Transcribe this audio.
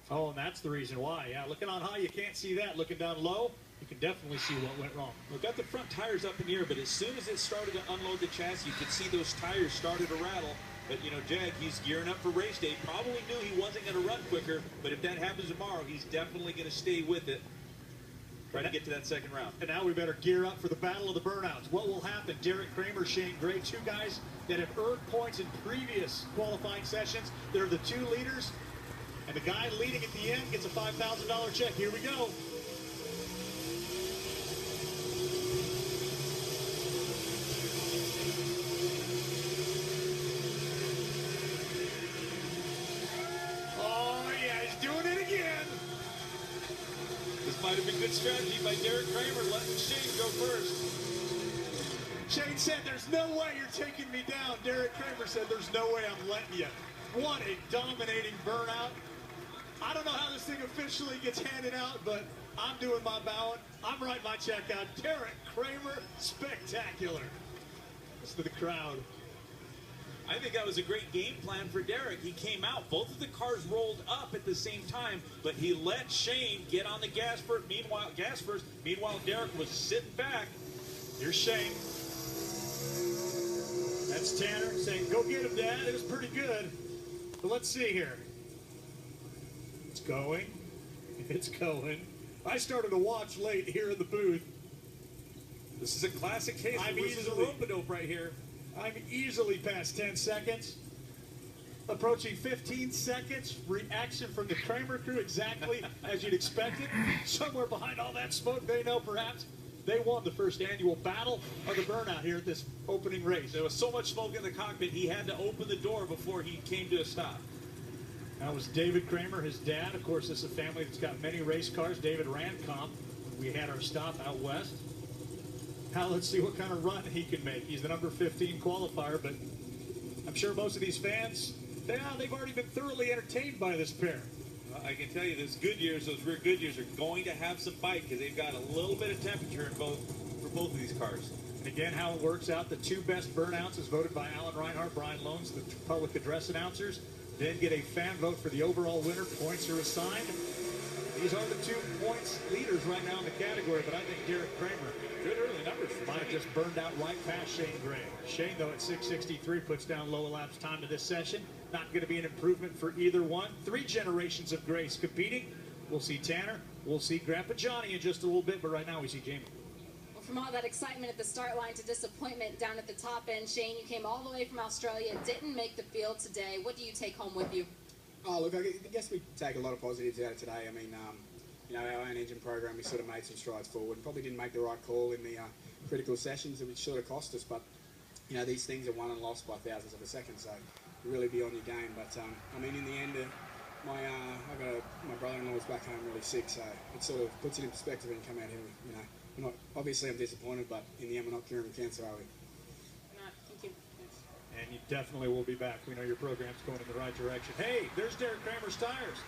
Oh, and that's the reason why. Yeah, looking on high, you can't see that. Looking down low, you can definitely see what went wrong. Well, got the front tires up in the air, but as soon as it started to unload the chassis, you could see those tires started to rattle. But, you know, Jag, he's gearing up for race day. Probably knew he wasn't going to run quicker, but if that happens tomorrow, he's definitely going to stay with it. Try to get to that second round. And now we better gear up for the battle of the burnouts. What will happen? Derek Kramer, Shane Gray, two guys that have earned points in previous qualifying sessions. They're the two leaders. And the guy leading at the end gets a $5,000 check. Here we go. Oh, yeah, he's doing it again. This might have been good strategy by Derek Kramer, letting Shane go first. Shane said, there's no way you're taking me down. Derek Kramer said, there's no way I'm letting you. What a dominating burnout. I don't know how this thing officially gets handed out, but I'm doing my bowing. I'm writing my check out. Derek Kramer, spectacular. Listen to the crowd. I think that was a great game plan for Derek. He came out, both of the cars rolled up at the same time, but he let Shane get on the gas first. Meanwhile, Derek was sitting back. Here's Shane. That's Tanner saying, go get him, Dad. It was pretty good. But let's see here. It's going. It's going. I started to watch late here in the booth. This is a classic case. This is a rope-a-dope right here. I'm easily past 10 seconds. Approaching 15 seconds. Reaction from the Kramer crew exactly as you'd expect it. Somewhere behind all that smoke, they know perhaps they won the first annual battle of the burnout here at this opening race. There was so much smoke in the cockpit, he had to open the door before he came to a stop. That was David Kramer, his dad. Of course, this is a family that's got many race cars. David ran comp. We had our stop out west. Now let's see what kind of run he can make. He's the number 15 qualifier, but I'm sure most of these fans, they've already been thoroughly entertained by this pair. Well, I can tell you those rear Goodyears are going to have some bite because they've got a little bit of temperature in for both of these cars. And again, how it works out, the two best burnouts is voted by Alan Reinhart, Brian Loans, the public address announcers. Then get a fan vote for the overall winner. Points are assigned. These are the 2 points leaders right now in the category, but I think Derek Kramer, good early numbers for might have just burned out right past Shane Gray. Shane, though, at 6:63 puts down low elapsed time to this session. Not going to be an improvement for either one. 3 generations of Grays competing. We'll see Tanner. We'll see Grandpa Johnny in just a little bit, but right now we see Jamie. Well, from all that excitement at the start line to disappointment down at the top end, Shane, you came all the way from Australia, didn't make the field today. What do you take home with you? Oh, look, I guess we take a lot of positives out of today. I mean, you know, our own engine program, we sort of made some strides forward. Probably didn't make the right call in the critical sessions, which sort of cost us. But, you know, these things are won and lost by thousandths of a second, so really be on your game. But, I mean, in the end, my brother-in-law was back home really sick, so it sort of puts it in perspective and come out here, you know. Obviously, I'm disappointed, but in the end, we're not curing cancer, are we? No, thank you. And you definitely will be back. We know your program's going in the right direction. Hey, there's Derek Kramer's tires.